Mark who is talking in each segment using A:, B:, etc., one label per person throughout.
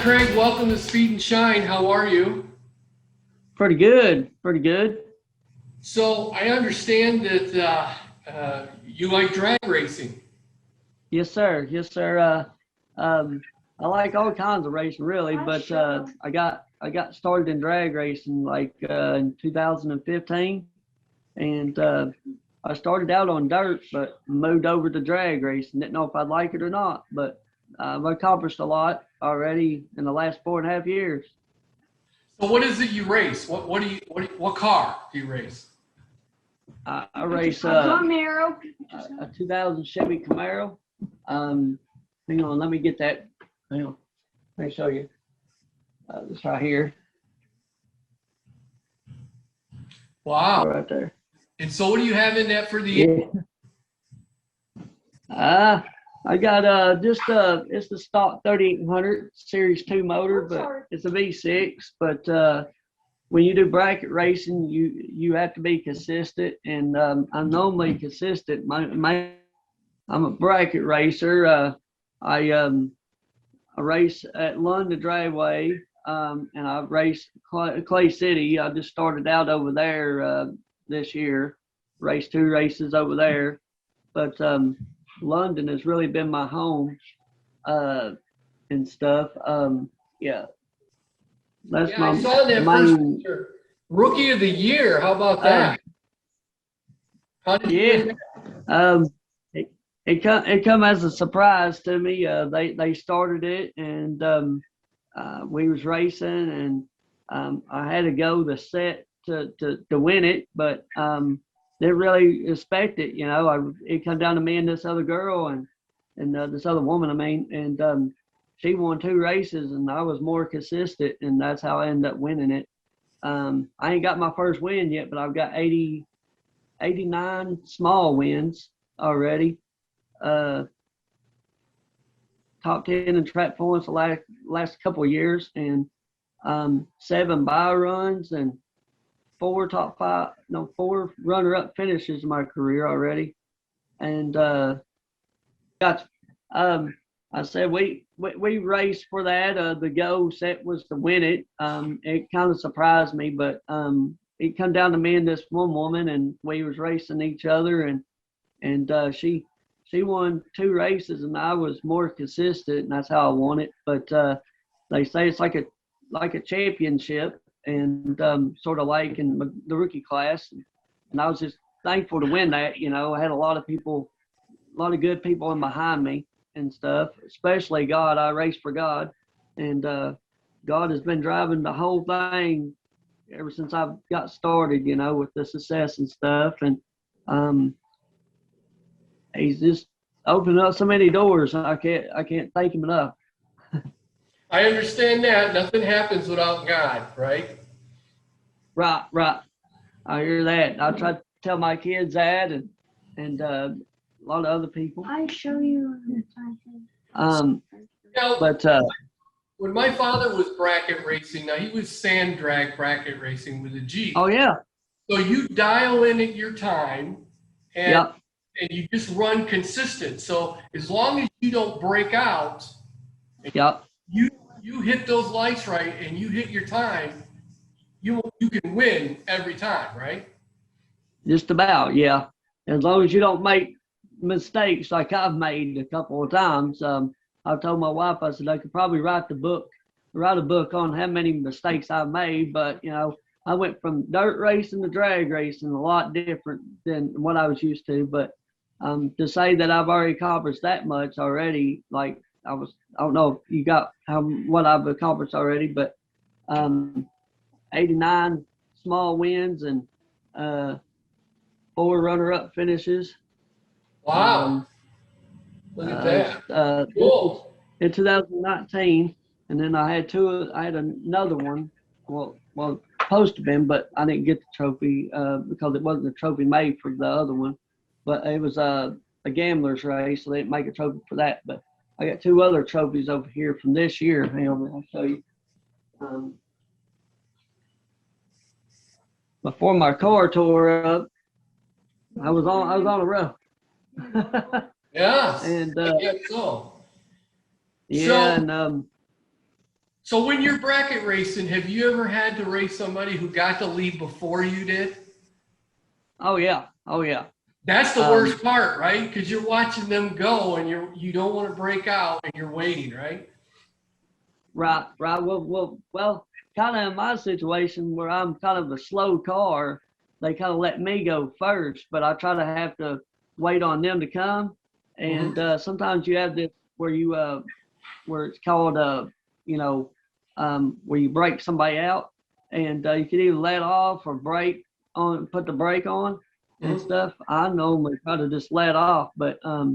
A: Craig. Welcome to Speed and Shine. How are you?
B: Pretty good. Pretty good.
A: So I understand that you like drag racing.
B: Yes, sir. Yes, sir. I like all kinds of racing, really, but I got started in drag racing like in 2015, and I started out on dirt, but moved over to drag racing. Didn't know if I'd like it or not, but I've accomplished a lot already in the last 4.5 years.
A: So what is it you race? What car do you race?
B: I race
C: Camaro.
B: a 2000 Chevy Camaro. Hang on, let me get that. Hang on, let me show you. This right here.
A: Wow.
B: Right there.
A: And so what do you have in that for the
B: Yeah. I got it's the stock 3800 Series 2 motor, but it's a V6. But when you do bracket racing, you have to be consistent, and I'm normally consistent. I'm a bracket racer. I race at London Dragway, and I race Clay City. I just started out over there this year. Raced 2 races over there, but London has really been my home and stuff. Yeah, that's
A: I saw that first picture. Rookie of the year. How about that? How did you win that?
B: It come as a surprise to me. They started it, and we was racing, and I had to go the set to win it, but didn't really expect it. It come down to me and this other girl and this other woman. I mean, and she won 2 races, and I was more consistent, and that's how I ended up winning it. I ain't got my first win yet, but I've got 89 small wins already. Top 10 in track points the last couple of years, and 7 buy runs and 4 runner-up finishes in my career already. And I said we raced for that. The goal set was to win it. It kind of surprised me, but it come down to me and this one woman, and we was racing each other, and she won 2 races, and I was more consistent, and that's how I won it. But they say it's like a championship, and sort of like in the rookie class, and I was just thankful to win that. I had a lot of good people in behind me and stuff, especially God. I raced for God, and God has been driving the whole thing ever since I got started, with the success and stuff, and he's just opened up so many doors. I can't thank him enough.
A: I understand that. Nothing happens without God, right?
B: Right. I hear that. I try to tell my kids that, and a lot of other people.
C: I show you.
B: But
A: when my father was bracket racing, now he was sand drag bracket racing with a Jeep.
B: Oh yeah.
A: So you dial in at your time, and
B: Yep.
A: and you just run consistent. So as long as you don't break out,
B: Yep.
A: you hit those lights right, and you hit your time, you can win every time, right?
B: Just about, yeah. As long as you don't make mistakes like I've made a couple of times. I told my wife, I said I could probably write a book on how many mistakes I've made, but I went from dirt racing to drag racing, a lot different than what I was used to. But to say that I've already accomplished that much already, like I don't know if you got what I've accomplished already, but 89 small wins and 4 runner-up finishes.
A: Wow. Look at that. Cool.
B: In 2019, and then I had another one. Well, supposed to been, but I didn't get the trophy because it wasn't a trophy made for the other one. But it was a gambler's race, so they didn't make a trophy for that. But I got 2 other trophies over here from this year. Hang on, I'll show you. Before my car tore up, I was on a road.
A: Yeah.
B: And
A: I guess so.
B: yeah,
A: So,
B: and
A: So when you're bracket racing, have you ever had to race somebody who got the lead before you did?
B: Oh yeah. Oh yeah.
A: That's the worst part, right? Because you're watching them go and you don't want to break out and you're waiting, right?
B: Right. Well, kind of in my situation where I'm kind of a slow car, they kind of let me go first, but I try to have to wait on them to come. And sometimes you have this where where it's called, you know, where you break somebody out, and you can either let off or brake on, put the brake on and stuff. I normally try to just let off, but I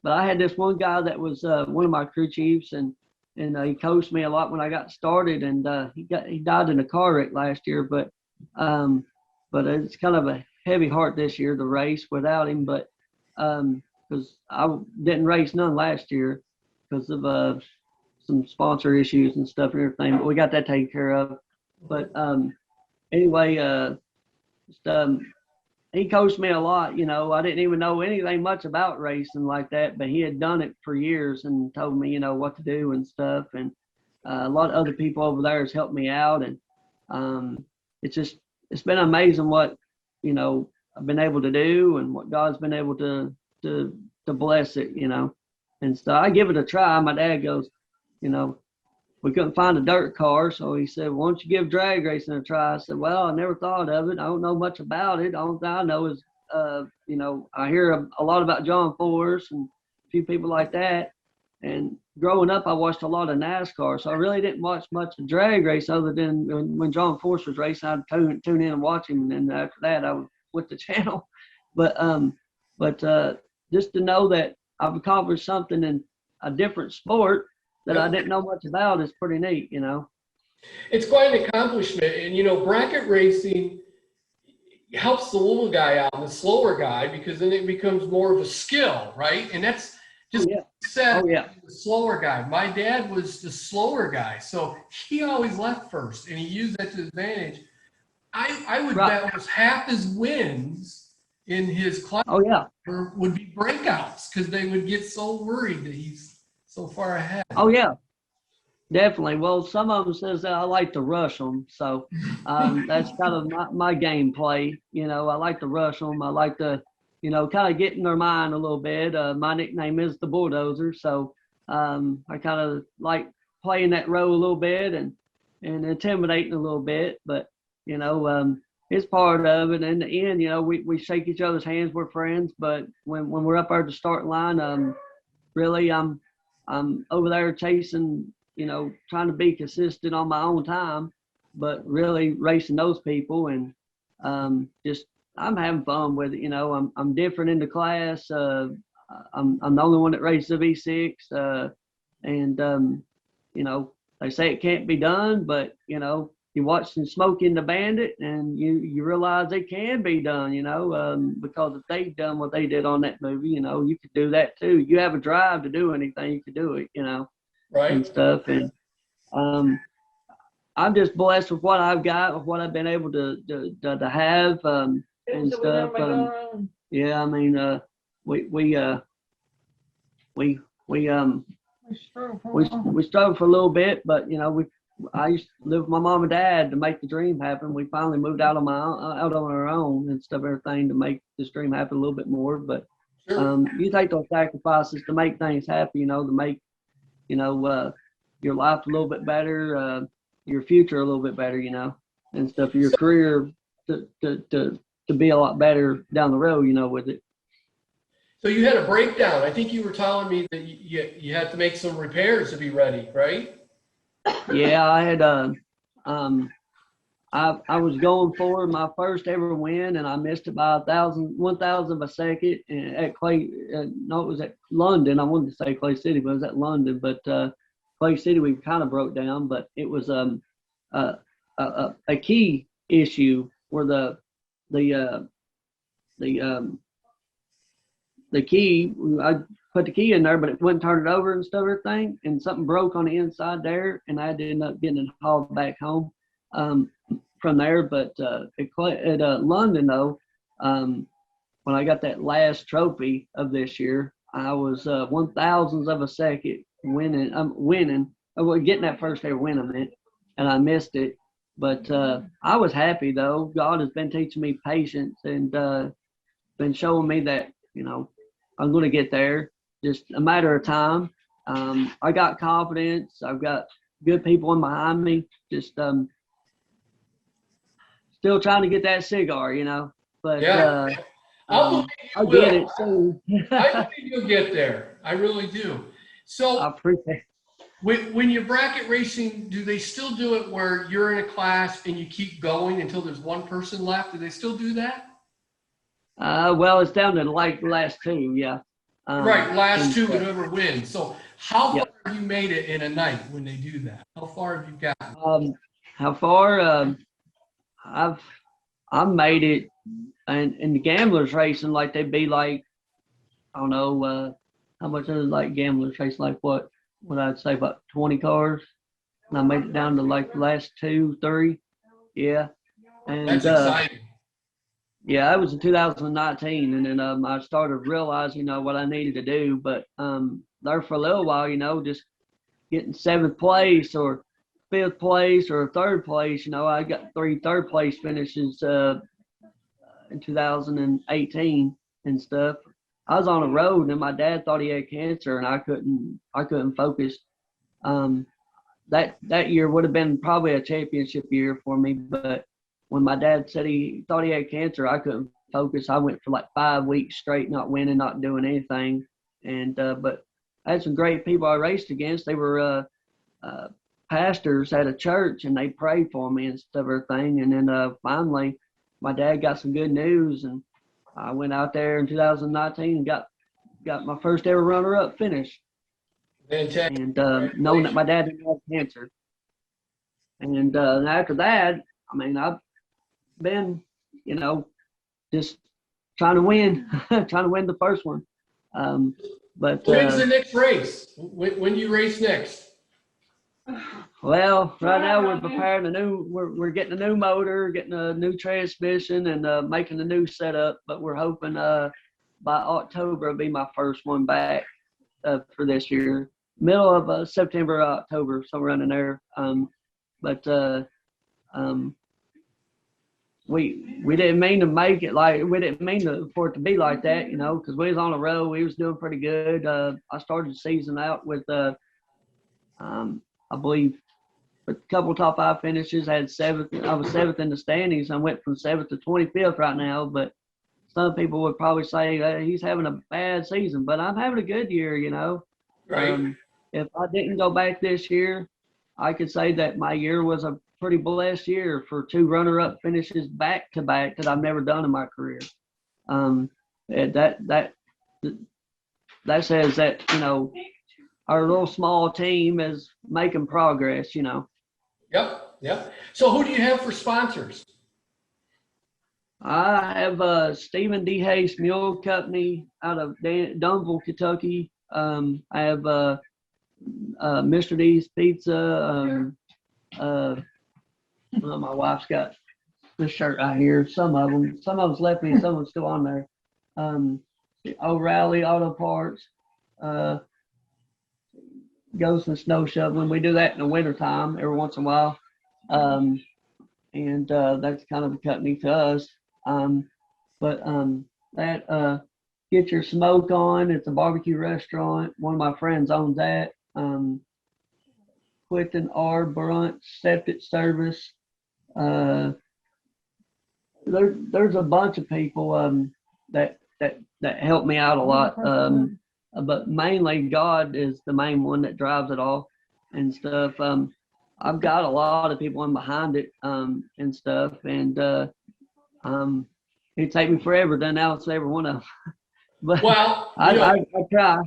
B: had this one guy that was one of my crew chiefs, and he coached me a lot when I got started, and he died in a car wreck last year, but it's kind of a heavy heart this year to race without him, but because I didn't race none last year because of some sponsor issues and stuff and everything, but we got that taken care of. But anyway, he coached me a lot. You know, I didn't even know anything much about racing like that, but he had done it for years and told me, you know, what to do and stuff. And a lot of other people over there has helped me out. And it's been amazing what, you know, I've been able to do and what God's been able to bless it, you know. And so I give it a try. My dad goes, you know, we couldn't find a dirt car, so he said, why don't you give drag racing a try? I said, well, I never thought of it. I don't know much about it. All I know is, you know, I hear a lot about John Force and a few people like that. And growing up, I watched a lot of NASCAR, so I really didn't watch much of drag race other than when John Force was racing, I'd tune in and watch him. And then after that, I would with the channel. But just to know that I've accomplished something in a different sport that I didn't know much about is pretty neat, you know.
A: It's quite an accomplishment. And, you know, bracket racing helps the little guy out, the slower guy, because then it becomes more of a skill, right? And that's just the slower guy. My dad was the slower guy, so he always left first, and he used that to his advantage. I would bet almost half his wins in his class would be breakouts because they would get so worried that he's so far ahead.
B: Oh yeah, definitely. Well, some of them says that I like to rush them, so that's kind of my gameplay. You know, I like to rush them. I like to, you know, kind of get in their mind a little bit. My nickname is the BullDozer, so I kind of like playing that role a little bit and intimidating a little bit, but you know, it's part of it. In the end, you know, we shake each other's hands. We're friends, but when we're up there at the start line, really, I'm over there chasing, you know, trying to be consistent on my own time, but really racing those people and just I'm having fun with it. You know, I'm different in the class. I'm the only one that races a V6, and you know, they say it can't be done, but you know, you watch them smoking the Bandit, and you realize it can be done. You know, because if they've done what they did on that movie, you know, you could do that too. You have a drive to do anything, you could do it. You know,
A: right? And
B: stuff. And I'm just blessed with what I've got, with what I've been able to have, and stuff. Yeah, I mean, we struggled for a little bit, but you know, I used to live with my mom and dad to make the dream happen. We finally moved out on our own and stuff, everything to make this dream happen a little bit more. But you take those sacrifices to make things happen, you know, to make, you know, your life a little bit better, your future a little bit better, you know, and stuff, your career to be a lot better down the road, you know, with it.
A: So you had a breakdown. I think you were telling me that you had to make some repairs to be ready, right?
B: Yeah, I had I was going for my first ever win, and I missed it by 1,000 of a second at Clay. No, it was at London. I wanted to say Clay City, but it was at London. But Clay City, we kind of broke down, but it was a key issue where the key, I put the key in there, but it wouldn't turn it over and stuff, everything, and something broke on the inside there, and I had to end up getting it hauled back home from there. But at London, though, when I got that last trophy of this year, I was 1,000th of a second winning, well, getting that first ever win, I meant, and I missed it. But I was happy though. God has been teaching me patience and been showing me that, I'm going to get there. Just a matter of time. I got confidence. I've got good people in behind me. Just still trying to get that cigar, But
A: Yeah. I'll
B: I'll
A: believe you
B: get
A: will.
B: it soon.
A: I believe you'll get there. I really do. So
B: I appreciate it.
A: when you're bracket racing, do they still do it where you're in a class and you keep going until there's one person left? Do they still do that?
B: Well, it's down to like the last two, yeah.
A: Right, last two,
B: and,
A: whoever wins. So how far
B: Yep.
A: have you made it in a night when they do that? How far have you gotten?
B: How far? I've made it, and in the gamblers racing, like they'd be like, I don't know, how much is it like gamblers racing, like what I'd say about 20 cars, and I made it down to like the last 2, 3, yeah. And
A: That's exciting.
B: yeah, that was in 2019, and then I started realizing, what I needed to do. But there for a little while, just getting 7th place or 5th place or 3rd place. I got 3 3rd place finishes in 2018 and stuff. I was on the road, and my dad thought he had cancer, and I couldn't focus. That year would have been probably a championship year for me, but when my dad said he thought he had cancer, I couldn't focus. I went for like 5 weeks straight, not winning, not doing anything. And but I had some great people I raced against. They were pastors at a church, and they prayed for me and stuff, everything. And then finally, my dad got some good news, and I went out there in 2019 and got my first ever runner-up finish.
A: Fantastic.
B: And knowing that my dad didn't have cancer. And after that, I mean, I've been, just trying to win, trying to win the first one. But
A: When's the next race? When do you race next?
B: well, right now we're preparing we're getting a new motor, getting a new transmission, and making a new setup. But we're hoping by October it'll be my first one back for this year. Middle of September, October, somewhere around in there. But we didn't mean to make it we didn't mean for it to be like that, because we was on the road. We was doing pretty good. I started the season out with I believe a couple top 5 finishes. I had 7th. I was 7th in the standings. I went from 7th to 25th right now. But some people would probably say he's having a bad season, but I'm having a good year.
A: Right.
B: If I didn't go back this year, I could say that my year was a pretty blessed year for 2 runner-up finishes back to back that I've never done in my career. That says that our little small team is making progress.
A: Yep. So who do you have for sponsors?
B: I have Stephen D. Hayes Mule Company out of Dunville, Kentucky. I have Mr. D's Pizza. Well, my wife's got this shirt right here. Some of them's left me, some of them's still on there. O'Reilly Auto Parts, Gholson Snow Shoveling. We do that in the wintertime every once in a while. And that's kind of a company to us. That Get Your Smoke On, it's a barbecue restaurant. One of my friends owns that. Quentin R. Brunt Septic Service. There's a bunch of people that help me out a lot. But mainly God is the main one that drives it all and stuff. I've got a lot of people in behind it and stuff, and it'd take me forever to announce every one of them. But
A: Well,
B: I try.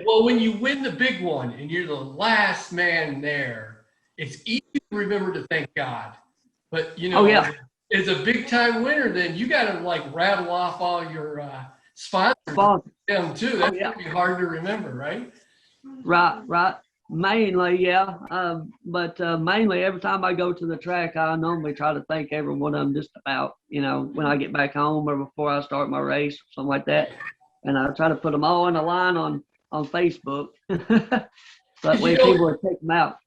A: well, when you win the big one and you're the last man there, it's easy to remember to thank God. But
B: Oh, yeah.
A: as a big time winner, then you got to like rattle off all your sponsors. Them too. That's gonna be hard to remember, right?
B: Right. Mainly, yeah. But mainly every time I go to the track, I normally try to thank every one of them just about, when I get back home or before I start my race or something like that. And I try to put them all in a line on Facebook. So that way people would take them out.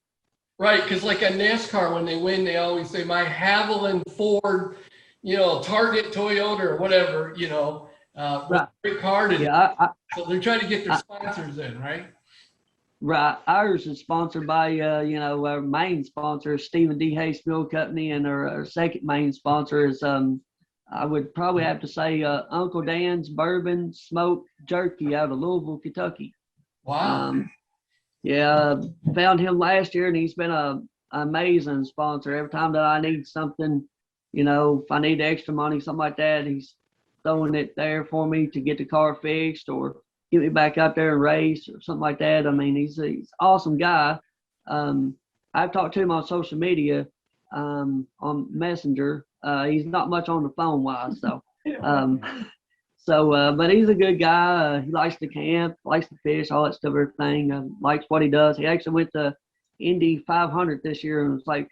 A: Right, because like on NASCAR, when they win, they always say my Haviland Ford, Target Toyota or whatever, was a great car today.
B: Yeah,
A: So they're trying to get their sponsors in, right?
B: right. Ours is sponsored by, our main sponsor is Stephen D. Hayes Fuel Company, and our second main sponsor is, I would probably have to say, Uncle Dan's Bourbon Smoked Jerky out of Louisville, Kentucky.
A: Wow.
B: Yeah, found him last year, and he's been an amazing sponsor. Every time that I need something, if I need extra money, something like that, he's throwing it there for me to get the car fixed or get me back out there and race or something like that. I mean, he's an awesome guy. I've talked to him on social media, on Messenger. He's not much on the phone wise, so. But he's a good guy. He likes to camp, likes to fish, all that stuff, everything. Likes what he does. He actually went to Indy 500 this year and was like,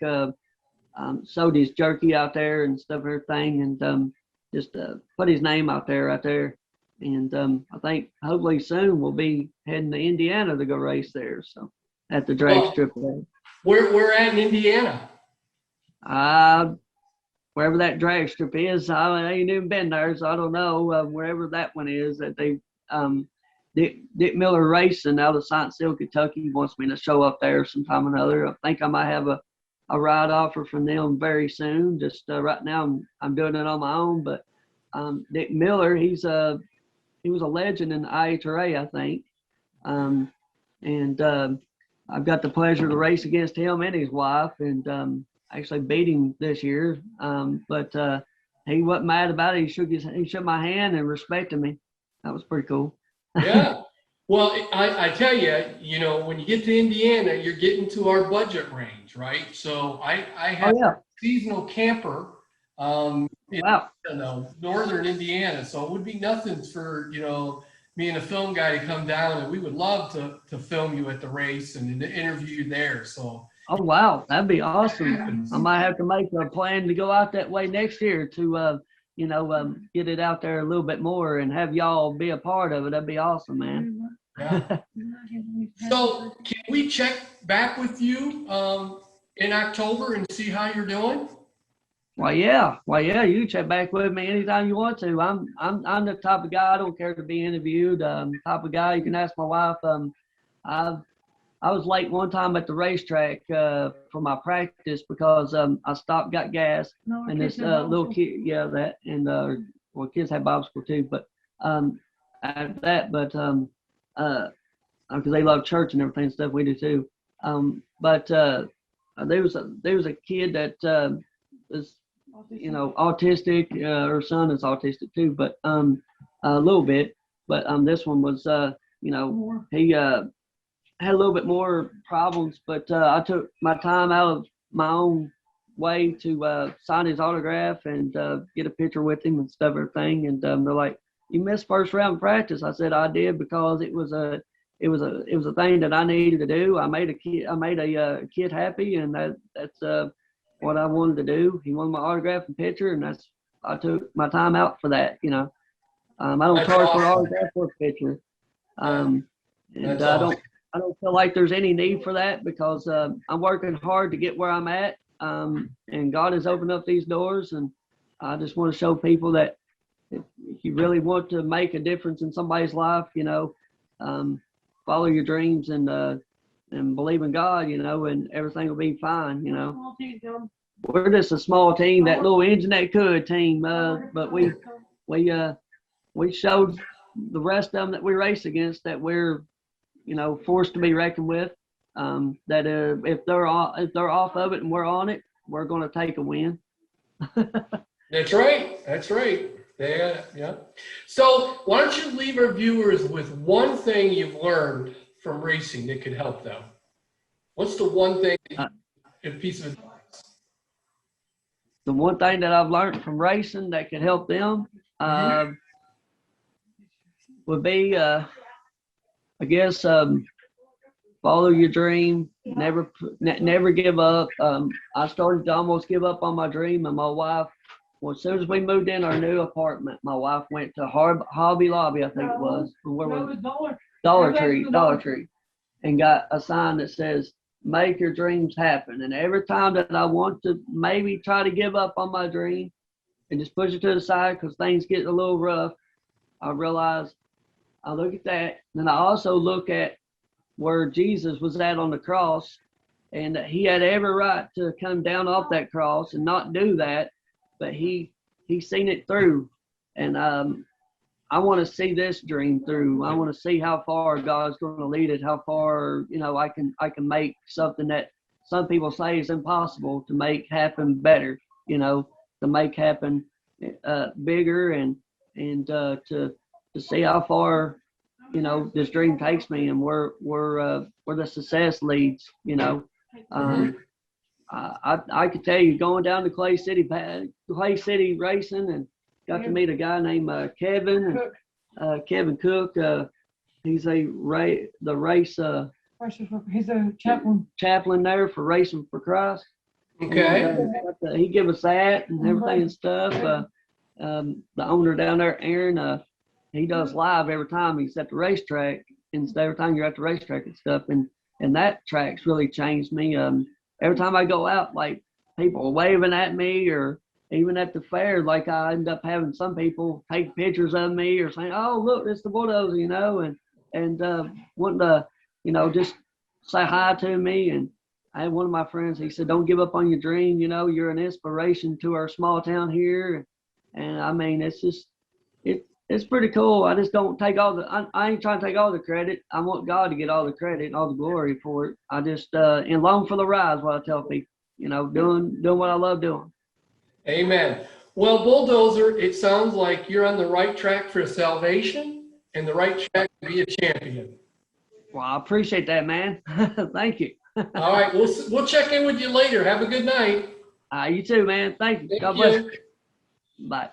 B: sold his jerky out there and stuff, everything, and just put his name out there right there. And I think hopefully soon we'll be heading to Indiana to go race there. So at the drag strip there.
A: We're at in Indiana.
B: Wherever that drag strip is, I ain't even been there, so I don't know. Wherever that one is, that they Dick Miller Racing out of Science-Hill, Kentucky wants me to show up there sometime or another. I think I might have a ride offer from them very soon. Just right now, I'm doing it on my own. But Dick Miller, he was a legend in the IHRA, I think, and I've got the pleasure to race against him and his wife, and actually beat him this year, but he wasn't mad about it. He shook my hand and respected me. That was pretty cool.
A: Yeah. Well, I tell you, when you get to Indiana, you're getting to our budget range, right? So I have a seasonal camper in northern Indiana, so it would be nothing for me and a film guy to come down, and we would love to film you at the race and to interview you there. So.
B: Oh, wow. That'd be awesome. I might have to make a plan to go out that way next year to, get it out there a little bit more and have y'all be a part of it. That'd be awesome, man.
A: Yeah. So can we check back with you in October and see how you're doing?
B: Well, yeah. You can check back with me anytime you want to. I'm the type of guy, I don't care to be interviewed. Type of guy, you can ask my wife. I was late one time at the racetrack for my practice because I stopped, got gas, and this little kid, kids have bicycle too, but because they love church and everything and stuff, we do too. But there was a kid that was, autistic. Her son is autistic too, but a little bit. But this one was, he had a little bit more problems, but I took my time out of my own way to sign his autograph and get a picture with him and stuff, everything. And they're like, "You missed first round practice." I said, "I did because it was a thing that I needed to do. I made a kid happy, and that's what I wanted to do. He wanted my autograph and picture, and I took my time out for that. I don't charge for an autograph or a picture, and I don't feel like there's any need for that because I'm working hard to get where I'm at, and God has opened up these doors, and I just want to show people that if you really want to make a difference in somebody's life, follow your dreams and believe in God, and everything will be fine, We're just a small team, that little engine that could team, but we showed the rest of them that we race against that we're forced to be reckoned with. That if they're off of it and we're on it, we're going to take a win.
A: That's right. Yeah. So why don't you leave our viewers with one thing you've learned from racing that could help them? What's the one thing, a piece of advice?
B: The one thing that I've learned from racing that could help them would be, I guess, follow your dream, never give up. I started to almost give up on my dream, and my wife, as soon as we moved in our new apartment, my wife went to Hobby Lobby, I think it was. Where was it? Dollar Tree. and got a sign that says, "Make your dreams happen." And every time that I want to maybe try to give up on my dream and just push it to the side because things get a little rough, I realize I look at that. And I also look at where Jesus was at on the cross, and that he had every right to come down off that cross and not do that, but he seen it through. And I want to see this dream through. I want to see how far God's going to lead it, how far, you know, I can make something that some people say is impossible to make happen better, you know, to make happen bigger, and to see how far, you know, this dream takes me, and where the success leads, you know. I could tell you, going down to Clay City racing, and got to meet a guy named Kevin Cook. He's the race
D: He's a chaplain
B: there for Racing for Christ.
A: Okay.
B: And, he gave us that and everything and stuff. The owner down there, Aaron, he does live every time he's at the racetrack, and every time you're at the racetrack and stuff. And that track's really changed me. Every time I go out, like, people are waving at me, or even at the fair, like, I end up having some people take pictures of me or saying, "Oh, look, it's the BullDozer," you know, and wanting to, you know, just say hi to me. And I had one of my friends, he said, "Don't give up on your dream. You know, you're an inspiration to our small town here." And I mean, it's just, it's pretty cool. I just don't take I ain't trying to take all the credit. I want God to get all the credit and all the glory for it. I just, and long for the ride is what I tell people, you know, doing what I love doing.
A: Amen. Well, BullDozer, it sounds like you're on the right track for salvation and the right track to be a champion.
B: Well, I appreciate that, man. Thank you.
A: All right, we'll check in with you later. Have a good night.
B: You too, man. Thank you.
A: Thank
B: God bless
A: you.
B: you. Bye.